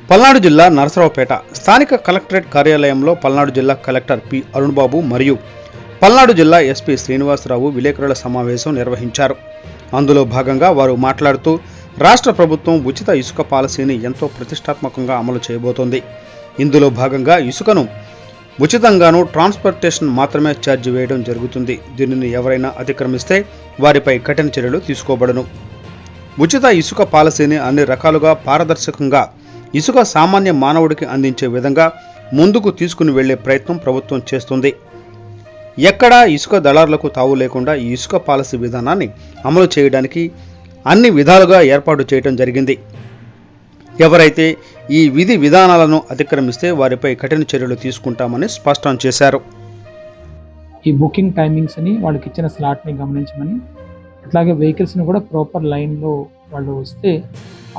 పల్నాడు జిల్లా నరసరావుపేట స్థానిక కలెక్టరేట్ కార్యాలయంలో పల్నాడు జిల్లా కలెక్టర్ పి అరుణ్బాబు మరియు పల్నాడు జిల్లా ఎస్పీ శ్రీనివాసరావు విలేకరుల సమావేశం నిర్వహించారు. అందులో భాగంగా వారు మాట్లాడుతూ రాష్ట్ర ప్రభుత్వం ఉచిత ఇసుక పాలసీని ఎంతో ప్రతిష్టాత్మకంగా అమలు చేయబోతోంది. ఇందులో భాగంగా ఇసుకను ఉచితంగాను ట్రాన్స్పోర్టేషన్ మాత్రమే ఛార్జీ వేయడం జరుగుతుంది. దీనిని ఎవరైనా అతిక్రమిస్తే వారిపై కఠిన చర్యలు తీసుకోబడును. ఉచిత ఇసుక పాలసీని అన్ని రకాలుగా పారదర్శకంగా ఇసుక సామాన్య మానవుడికి అందించే విధంగా ముందుకు తీసుకుని వెళ్లే ప్రయత్నం ప్రభుత్వం చేస్తుంది. ఎక్కడా ఇసుక దళారులకు తావు లేకుండా ఈ ఇసుక పాలసీ విధానాన్ని అమలు చేయడానికి అన్ని విధాలుగా ఏర్పాటు చేయడం జరిగింది. ఎవరైతే ఈ విధి విధానాలను అతిక్రమిస్తే వారిపై కఠిన చర్యలు తీసుకుంటామని స్పష్టం చేశారు. ఈ బుకింగ్ టైమింగ్స్ అని వాళ్ళకి ఇచ్చిన స్లాట్ని గమనించమని, అట్లాగే వెహికల్స్ని కూడా ప్రాపర్ లైన్లో వాళ్ళు వస్తే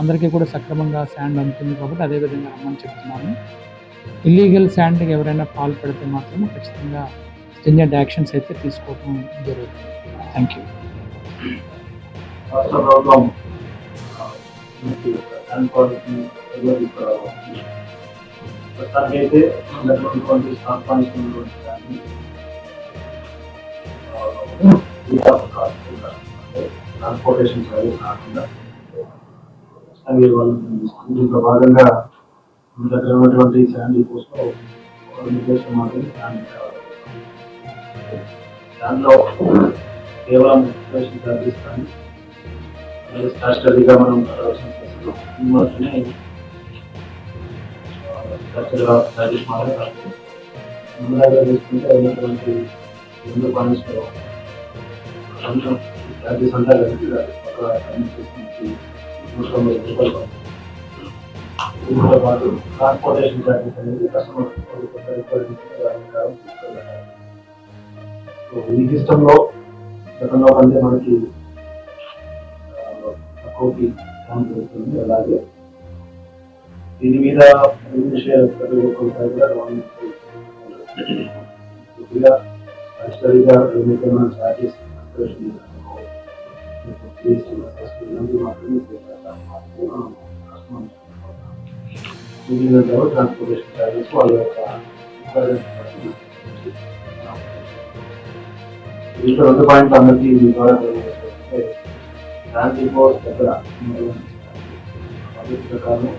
అందరికీ కూడా సక్రమంగా శాండ్ అందుతుంది కాబట్టి అదేవిధంగా రమ్మని చెప్తున్నాము. ఇల్లీగల్ శాండ్కి ఎవరైనా పాల్పడితే మాత్రం ఖచ్చితంగా స్టెంజెంట్ యాక్షన్స్ అయితే తీసుకోవడం జరుగుతుంది. Thank you. ప్రస్తుతానికైతే ట్రాన్స్పోర్టేషన్ సర్వీస్ కాకుండా దీంట్లో భాగంగా దగ్గర ఉన్నటువంటి శాండీ పోస్ట్లో నిర్దేశం మాత్రమే దాంట్లో కేవలం సర్వీస్ కానీ స్టాస్టరీగా మనం మాత్రమే సర్వీస్ మాత్రమే కాదు. ముందుగా తీసుకుంటే ఉన్నటువంటి 2 పాయింట్స్లో చార్జెస్ అంతా కలిపి దీంతో పాటు ట్రాన్స్పోర్టేషన్ చార్జెస్ అనేది కస్టమర్ ఈ సిస్టంలో గతంలో కంటే మనకి తక్కువకి జరుగుతుంది. అలాగే దీని మీద ప్రతి ఒక్కరి కూడా చార్జెస్ ట్రాన్స్పోర్టేషన్ చార్జెస్ వాళ్ళ యొక్క దీంట్లో 2 పాయింట్లు అందరికీ మీ ద్వారా తెలియజేస్తే శాండీ పోస్ట్ దగ్గర పద్ధతి ప్రకారం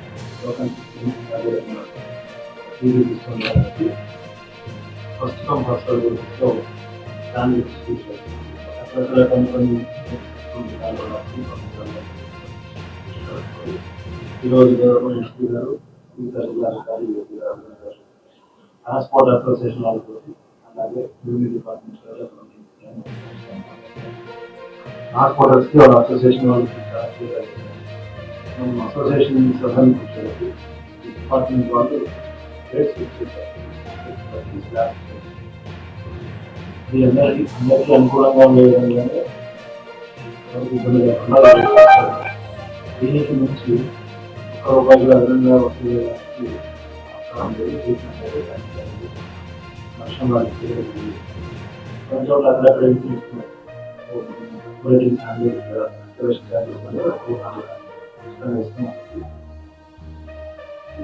ప్రస్తుతం ఫస్ట్లో శాండీ కొన్ని ఈరోజు ఎస్పీ గారు ట్రాన్స్పోర్ట్ అసోసియేషన్ వాళ్ళతో అలాగే రెవెన్యూ డిపార్ట్మెంట్ ట్రాన్స్పోర్టర్స్కి వాళ్ళ అసోసియేషన్ వాళ్ళకి అసోసియేషన్ సభ్యులు కూర్చోబెట్టి డిపార్ట్మెంట్ వాళ్ళు రేట్స్ ఇది అందరికీ అనుకూలంగా ఉండే విధంగానే ఇబ్బంది లేకుండా దీనికి నుంచి ₹1 అదనంగా వసూలు వర్షం వారికి కొన్ని చోట్ల అక్కడక్కడ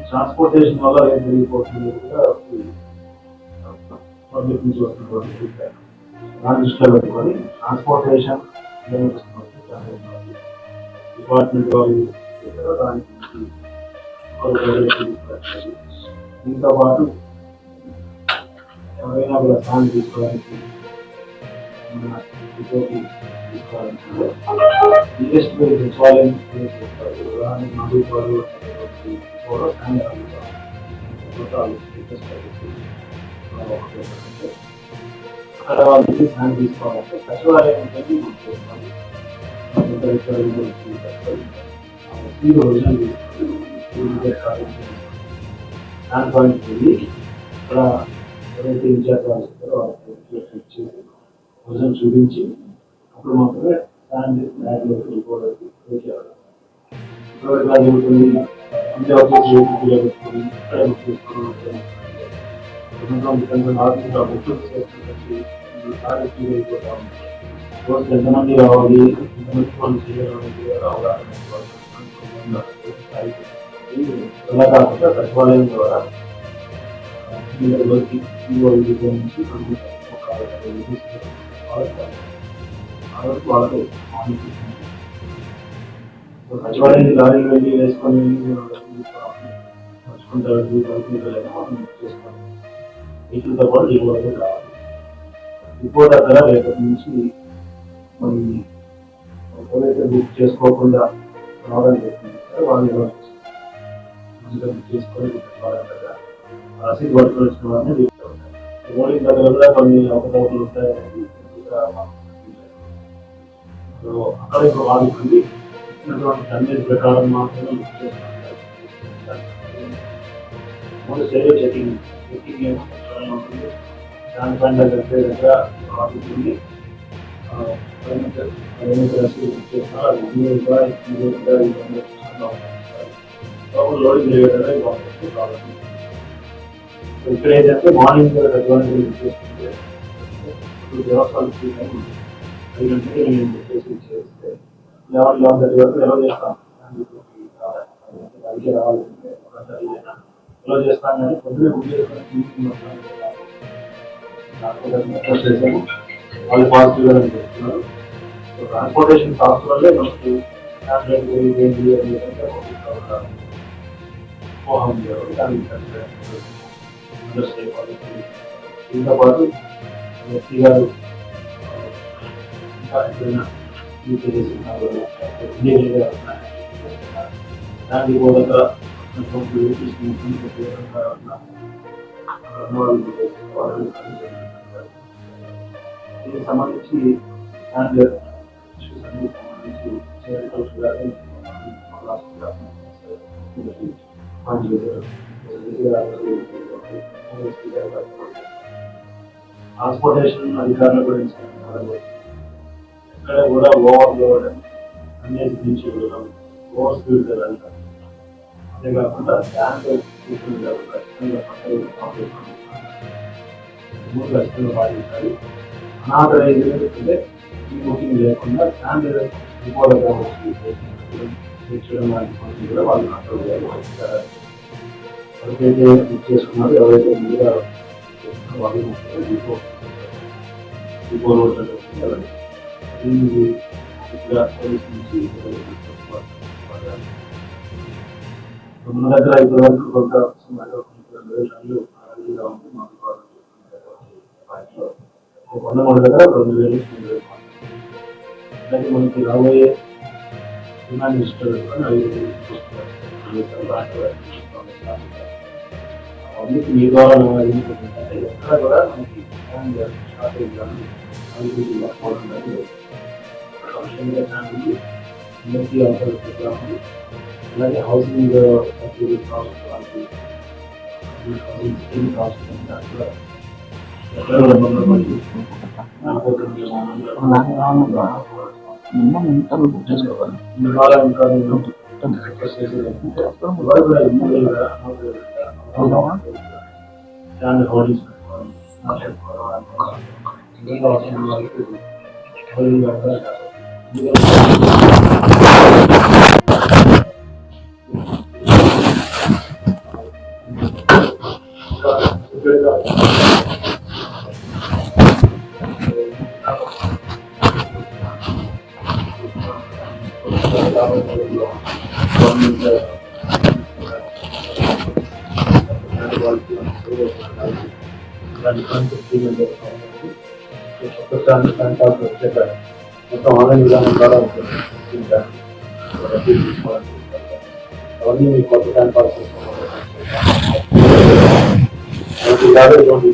ట్రాన్స్పోర్టేషన్ వల్ల ఏం జరిగిపోతుంది కూడా పబ్లిక్ నుంచి వస్తున్నటువంటి ఫీడ్బ్యాక్ దాని దృష్టిలో పెట్టుకొని ట్రాన్స్పోర్టేషన్ డిపార్ట్మెంట్ వాళ్ళు దానికి దీంతో పాటు ఎవరైనా కూడా స్థానం తీసుకోవడానికి సచివాలయం అక్కడ వాళ్ళకి స్థానం తీసుకోవాలంటే సచివాలయం ఉంటుంది. దాని పాయింట్ ఇక్కడ ఎవరైతే ఇన్ఛార్జ్ వాళ్ళు ఇస్తారో వాళ్ళకి ఒరిజినల్ చూపించి అప్పుడు మాత్రమే దాన్ని బ్యాగ్లోకి వెళ్ళిపోవడానికి ఇప్పటివరకు జరుగుతుంది. ఇండియా వచ్చేసి ఇక్కడే బుక్ చేసుకోవడం ఎంతమంది రావాలి, ఎంతమంది పనులు చేయాలి రావాలి అలా కాకుండా సచివాలయం ద్వారా నుంచి వాళ్ళకు సచివాలయం లారీలు వెళ్ళి వేసుకొని నడుచుకుంటారు చేసుకొని వీటితో పాటు రిపోర్ట్ కావాలి. రిపోర్ట్ అక్కడ రేపటి నుంచి మనం ఎవరైతే బుక్ చేసుకోకుండా రావాలని చెప్తున్నారు వాళ్ళు ఎలా బుక్ చేసుకొని రసీదు పట్టుకొని వచ్చిన వారిని పోలింగ్ దగ్గర కూడా కొన్ని అవకతవకలు ఉంటాయని అక్కడ ఇప్పుడు వాడుతుంది ఇచ్చినటువంటి టన్నేజ్ ప్రకారం మాత్రమే బుక్ చేసుకుంటారు. సేవ చెకింగ్ ఉంటుంది. దానిపైన దగ్గర ఆగుతుంది. రసీదు బుక్ చేస్తున్నారు అది లోడింగ్ చేయడం కాబట్టి ఇక్కడ ఏంటంటే మార్నింగ్ సచివాలయం బుక్ చేసుకుంటే దేవస్థానం 5 గంటలకి నేను బుక్ చేస్తే 11:30 వరకు ఎలా చేస్తాం అందుకే రావాలంటే ఎలా చేస్తాం కానీ పొద్దునే బుక్ చేసుకొని చేశాము. వాళ్ళు పాజిటివ్ గా చెప్తున్నారు. ట్రాన్స్పోర్టేషన్ కాస్ట్ వల్లే మనకి దీంతో పాటు వ్యక్తి గారు ఇంకా ఎప్పుడైనా దానికి కూడా దీనికి సంబంధించి ట్రాన్స్పోర్టేషన్ అధికారుల గురించి ఎక్కడ కూడా ఓవర్లోడ్ అనేది నుంచి ఓవర్ స్పీడ్ వెళ్ళాలి. అంతేకాకుండా ఖచ్చితంగా పాటించాలి. అనాథరైతే ఈ బుకింగ్ లేకుండా స్టాండర్డ్ రిపోర్ట్గా వచ్చి చేయడం లాంటి పనులు కూడా వాళ్ళు కంట్రోల్ చేయాలి. ఎవరికైతే బుక్ చేసుకున్నారో ఎవరైతే ముందుగా వాళ్ళు మన దగ్గర ఇప్పటి వరకు కొంత 2 టన్నులు మన దగ్గర 2,000 అలాగే మనకి రాబోయే డిమాండ్ లిస్టర్ 5 మీ ద్వారా ఎక్కడ కూడా మనకి షార్టేజ్ కానీ అందరికీ అవసరం. అలాగే housing subsidy cost scheme cost మొత్తం ఆన్లైన్ విధానం ద్వారా ఉంటుంది. అవన్నీ మీకు కొత్త ప్యాన్ కార్డ్ ఇటువంటి